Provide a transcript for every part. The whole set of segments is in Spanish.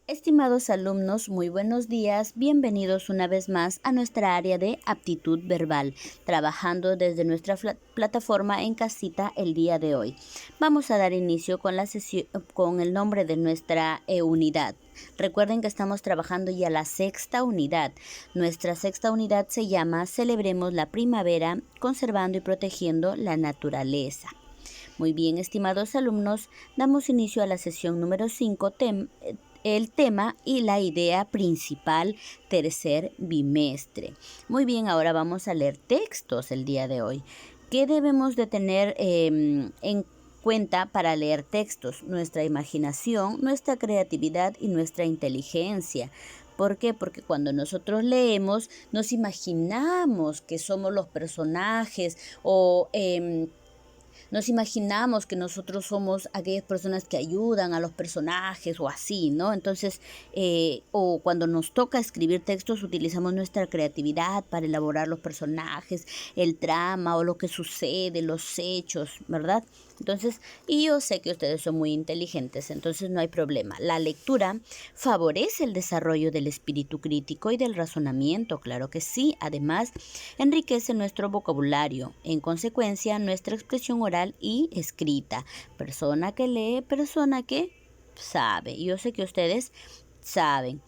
Estimados alumnos, muy buenos días. Bienvenidos una vez más a nuestra área de aptitud verbal, trabajando desde nuestra plataforma en casita el día de hoy. Vamos a dar inicio con la sesión, con el nombre de nuestra unidad. Recuerden que estamos trabajando ya la sexta unidad. Nuestra sexta unidad se llama Celebremos la primavera, conservando y protegiendo la naturaleza. Muy bien, estimados alumnos, damos inicio a la sesión número 5, el tema y la idea principal, tercer bimestre. Muy bien, ahora vamos a leer textos el día de hoy. ¿Qué debemos de tener en cuenta para leer textos? Nuestra imaginación, nuestra creatividad y nuestra inteligencia. ¿Por qué? Porque cuando nosotros leemos nos imaginamos que somos los personajes o nos imaginamos que nosotros somos aquellas personas que ayudan a los personajes o así, ¿no? Entonces, o cuando nos toca escribir textos, utilizamos nuestra creatividad para elaborar los personajes, el trama o lo que sucede, los hechos, ¿verdad? Entonces, y yo sé que ustedes son muy inteligentes, entonces no hay problema. La lectura favorece el desarrollo del espíritu crítico y del razonamiento, claro que sí. Además, enriquece nuestro vocabulario. En consecuencia, nuestra expresión oral y escrita. Persona que lee, persona que sabe. Yo sé que ustedes saben.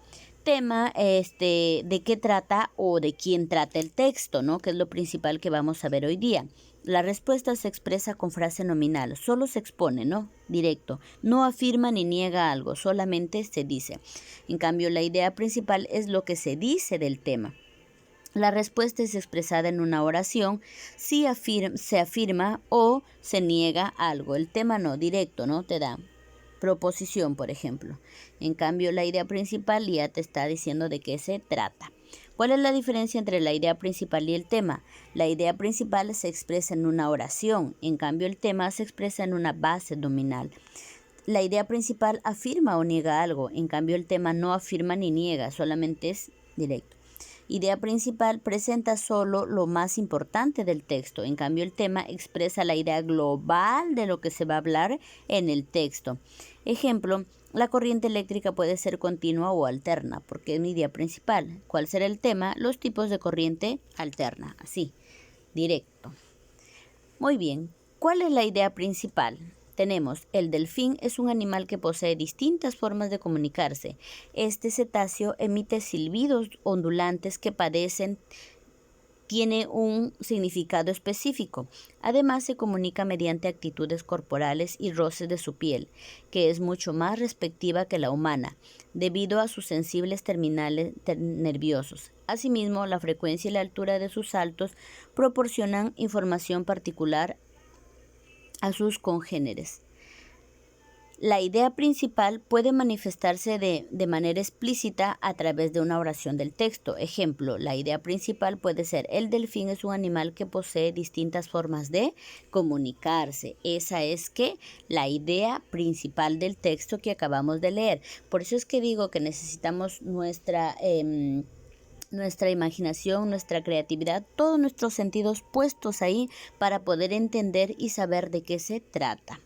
Tema de qué trata o de quién trata el texto, ¿no? Que es lo principal que vamos a ver hoy día. La respuesta se expresa con frase nominal, solo se expone, ¿no? Directo. No afirma ni niega algo, solamente se dice. En cambio, la idea principal es lo que se dice del tema. La respuesta es expresada en una oración si se afirma o se niega algo. El tema no, directo, ¿no? Te da proposición, por ejemplo. En cambio, la idea principal ya te está diciendo de qué se trata. ¿Cuál es la diferencia entre la idea principal y el tema? La idea principal se expresa en una oración, en cambio el tema se expresa en una base nominal. La idea principal afirma o niega algo, en cambio el tema no afirma ni niega, solamente es directo. Idea principal presenta solo lo más importante del texto, en cambio el tema expresa la idea global de lo que se va a hablar en el texto. Ejemplo, la corriente eléctrica puede ser continua o alterna, porque es mi idea principal. ¿Cuál será el tema? Los tipos de corriente alterna, así, directo. Muy bien, ¿cuál es la idea principal? Tenemos, el delfín es un animal que posee distintas formas de comunicarse. Este cetáceo emite silbidos ondulantes que tiene un significado específico. Además, se comunica mediante actitudes corporales y roces de su piel, que es mucho más respectiva que la humana, debido a sus sensibles terminales nerviosos. Asimismo, la frecuencia y la altura de sus saltos proporcionan información particular a sus congéneres. La idea principal puede manifestarse de manera explícita a través de una oración del texto. Ejemplo, la idea principal puede ser: el delfín es un animal que posee distintas formas de comunicarse. Esa es la idea principal del texto que acabamos de leer. Por eso es que digo que necesitamos nuestra imaginación, nuestra creatividad, todos nuestros sentidos puestos ahí para poder entender y saber de qué se trata.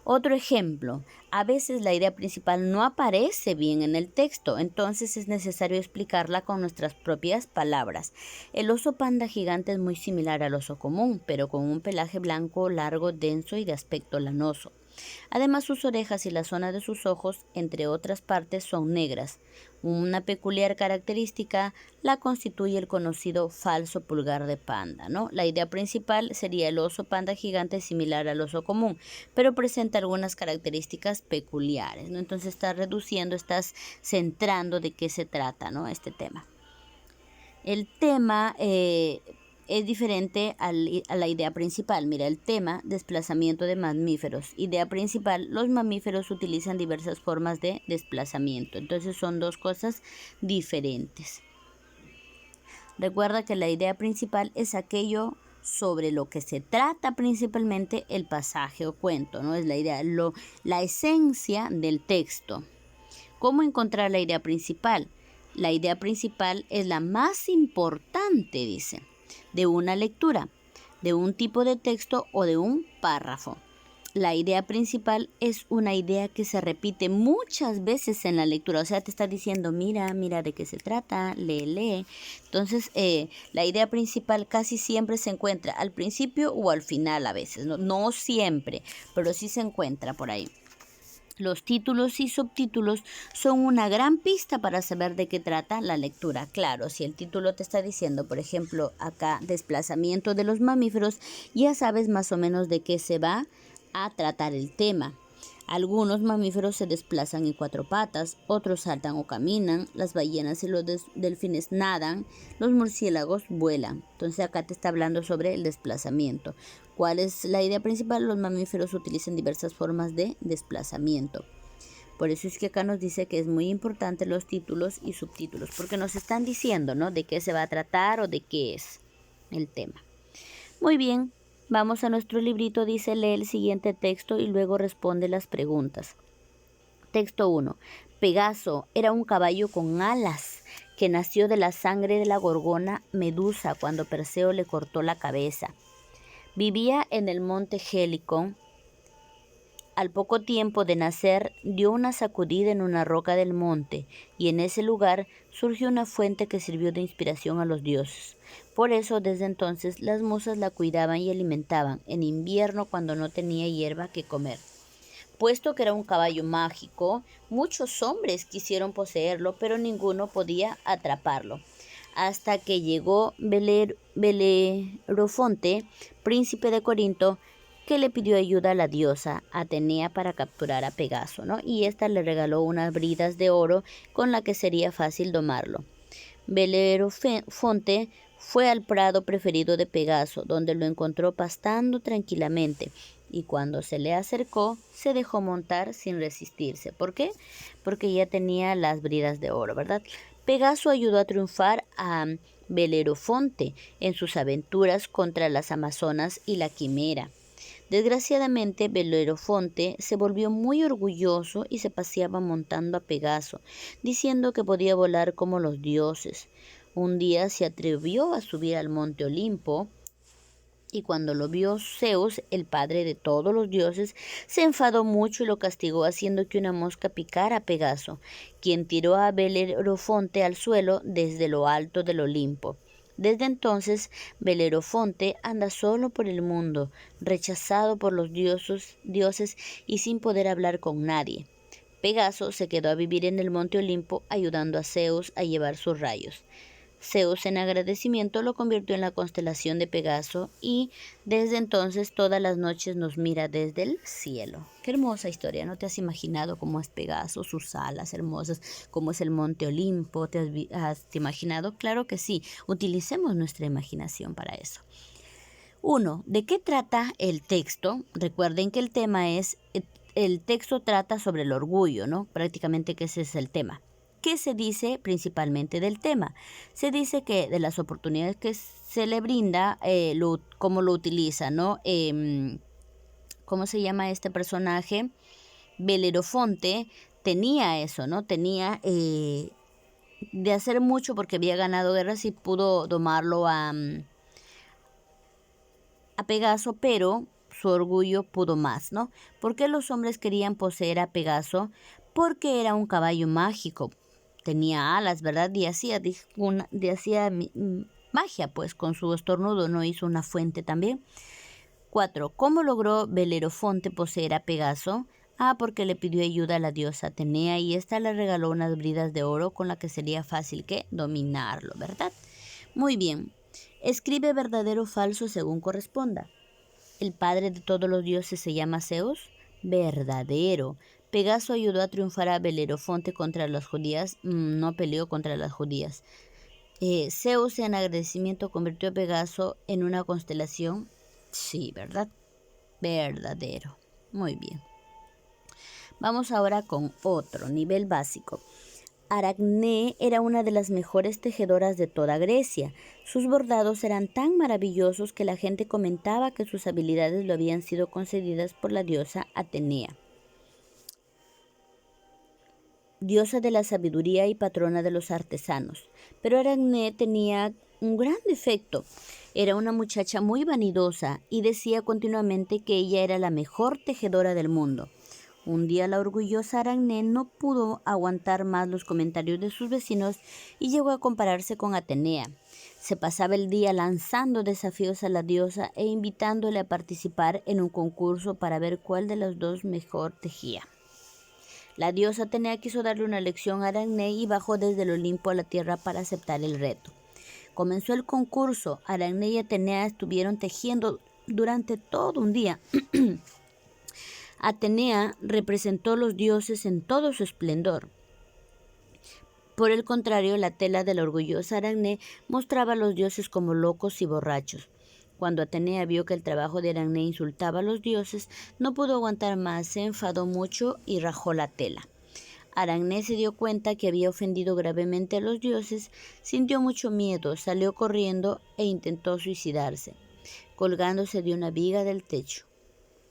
Otro ejemplo, a veces la idea principal no aparece bien en el texto, entonces es necesario explicarla con nuestras propias palabras. El oso panda gigante es muy similar al oso común, pero con un pelaje blanco, largo, denso y de aspecto lanoso. Además, sus orejas y la zona de sus ojos, entre otras partes, son negras. Una peculiar característica la constituye el conocido falso pulgar de panda, ¿no? La idea principal sería el oso panda gigante similar al oso común, pero presenta algunas características peculiares, ¿no? Entonces estás reduciendo, estás centrando de qué se trata, ¿no? Este tema. El tema es diferente a la idea principal. Mira, el tema, desplazamiento de mamíferos. Idea principal, los mamíferos utilizan diversas formas de desplazamiento. Entonces son dos cosas diferentes. Recuerda que la idea principal es aquello sobre lo que se trata principalmente el pasaje o cuento, ¿no? Es la idea, la esencia del texto. ¿Cómo encontrar la idea principal? La idea principal es la más importante, dice, de una lectura, de un tipo de texto o de un párrafo. La idea principal es una idea que se repite muchas veces en la lectura. O sea, te está diciendo, mira de qué se trata, lee. Entonces, la idea principal casi siempre se encuentra al principio o al final a veces. No siempre, pero sí se encuentra por ahí. Los títulos y subtítulos son una gran pista para saber de qué trata la lectura. Claro, si el título te está diciendo, por ejemplo, acá desplazamiento de los mamíferos, ya sabes más o menos de qué se va a tratar el tema. Algunos mamíferos se desplazan en 4 patas, otros saltan o caminan, las ballenas y los delfines nadan, los murciélagos vuelan. Entonces acá te está hablando sobre el desplazamiento. ¿Cuál es la idea principal? Los mamíferos utilizan diversas formas de desplazamiento. Por eso es que acá nos dice que es muy importante los títulos y subtítulos, porque nos están diciendo, ¿no?, de qué se va a tratar o de qué es el tema. Muy bien. Vamos a nuestro librito, dice, lee el siguiente texto y luego responde las preguntas. Texto 1. Pegaso era un caballo con alas que nació de la sangre de la gorgona Medusa cuando Perseo le cortó la cabeza. Vivía en el monte Helicón. Al poco tiempo de nacer, dio una sacudida en una roca del monte, y en ese lugar surgió una fuente que sirvió de inspiración a los dioses. Por eso, desde entonces, las musas la cuidaban y alimentaban, en invierno cuando no tenía hierba que comer. Puesto que era un caballo mágico, muchos hombres quisieron poseerlo, pero ninguno podía atraparlo. Hasta que llegó Belerofonte, príncipe de Corinto, que le pidió ayuda a la diosa Atenea para capturar a Pegaso, ¿no? Y ésta le regaló unas bridas de oro con la que sería fácil domarlo. Belerofonte fue al prado preferido de Pegaso, donde lo encontró pastando tranquilamente, y cuando se le acercó, se dejó montar sin resistirse. ¿Por qué? Porque ya tenía las bridas de oro, ¿verdad? Pegaso ayudó a triunfar a Belerofonte en sus aventuras contra las Amazonas y la Quimera. Desgraciadamente, Belerofonte se volvió muy orgulloso y se paseaba montando a Pegaso, diciendo que podía volar como los dioses. Un día se atrevió a subir al monte Olimpo, y cuando lo vio Zeus, el padre de todos los dioses, se enfadó mucho y lo castigó haciendo que una mosca picara a Pegaso, quien tiró a Belerofonte al suelo desde lo alto del Olimpo. Desde entonces, Belerofonte anda solo por el mundo, rechazado por los dioses y sin poder hablar con nadie. Pegaso se quedó a vivir en el monte Olimpo ayudando a Zeus a llevar sus rayos. Zeus, en agradecimiento, lo convirtió en la constelación de Pegaso y desde entonces todas las noches nos mira desde el cielo. Qué hermosa historia, ¿no te has imaginado cómo es Pegaso, sus alas hermosas, cómo es el monte Olimpo? ¿Te has imaginado? Claro que sí, utilicemos nuestra imaginación para eso. 1. ¿De qué trata el texto? Recuerden que el tema es, el texto trata sobre el orgullo, ¿no? Prácticamente que ese es el tema. ¿Qué se dice principalmente del tema? Se dice que de las oportunidades que se le brinda, cómo lo utiliza, ¿no? ¿Cómo se llama este personaje? Belerofonte tenía eso, ¿no? Tenía de hacer mucho porque había ganado guerras y pudo domarlo a Pegaso, pero su orgullo pudo más, ¿no? ¿Por qué los hombres querían poseer a Pegaso? Porque era un caballo mágico. Tenía alas, ¿verdad? Y hacía magia, pues, con su estornudo, ¿no? Hizo una fuente también. 4. ¿Cómo logró Belerofonte poseer a Pegaso? Porque le pidió ayuda a la diosa Atenea y ésta le regaló unas bridas de oro con la que sería fácil que dominarlo, ¿verdad? Muy bien. Escribe verdadero o falso según corresponda. ¿El padre de todos los dioses se llama Zeus? Verdadero. Pegaso ayudó a triunfar a Belerofonte contra las judías. No peleó contra las judías. Zeus, en agradecimiento, convirtió a Pegaso en una constelación. Sí, ¿verdad? Verdadero. Muy bien. Vamos ahora con otro nivel básico. Aracné era una de las mejores tejedoras de toda Grecia. Sus bordados eran tan maravillosos que la gente comentaba que sus habilidades lo habían sido concedidas por la diosa Atenea, diosa de la sabiduría y patrona de los artesanos. Pero Aracné tenía un gran defecto. Era una muchacha muy vanidosa y decía continuamente que ella era la mejor tejedora del mundo. Un día la orgullosa Aracné no pudo aguantar más los comentarios de sus vecinos y llegó a compararse con Atenea. Se pasaba el día lanzando desafíos a la diosa e invitándole a participar en un concurso para ver cuál de los dos mejor tejía. La diosa Atenea quiso darle una lección a Aracné y bajó desde el Olimpo a la tierra para aceptar el reto. Comenzó el concurso. Aracné y Atenea estuvieron tejiendo durante todo un día. Atenea representó a los dioses en todo su esplendor. Por el contrario, la tela de la orgullosa Aracné mostraba a los dioses como locos y borrachos. Cuando Atenea vio que el trabajo de Aracné insultaba a los dioses, no pudo aguantar más, se enfadó mucho y rajó la tela. Aracné se dio cuenta que había ofendido gravemente a los dioses, sintió mucho miedo, salió corriendo e intentó suicidarse, colgándose de una viga del techo.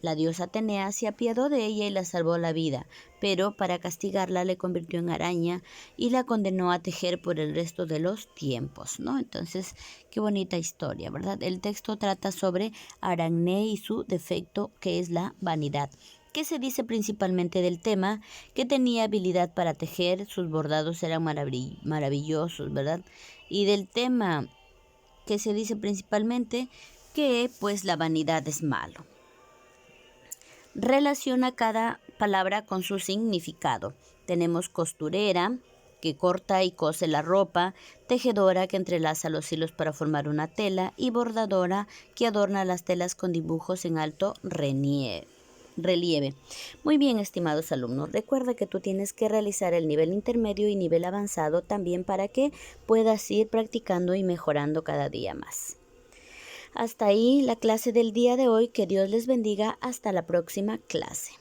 La diosa Atenea se apiadó de ella y la salvó la vida, pero para castigarla le convirtió en araña y la condenó a tejer por el resto de los tiempos, ¿no? Entonces, qué bonita historia, ¿verdad? El texto trata sobre Aracné y su defecto, que es la vanidad. ¿Qué se dice principalmente del tema? Que tenía habilidad para tejer, sus bordados eran maravillosos, ¿verdad? Y del tema que se dice principalmente que pues la vanidad es malo. Relaciona cada palabra con su significado. Tenemos costurera, que corta y cose la ropa, tejedora, que entrelaza los hilos para formar una tela, y bordadora, que adorna las telas con dibujos en alto relieve. Muy bien, estimados alumnos, recuerda que tú tienes que realizar el nivel intermedio y nivel avanzado también para que puedas ir practicando y mejorando cada día más. Hasta ahí la clase del día de hoy. Que Dios les bendiga. Hasta la próxima clase.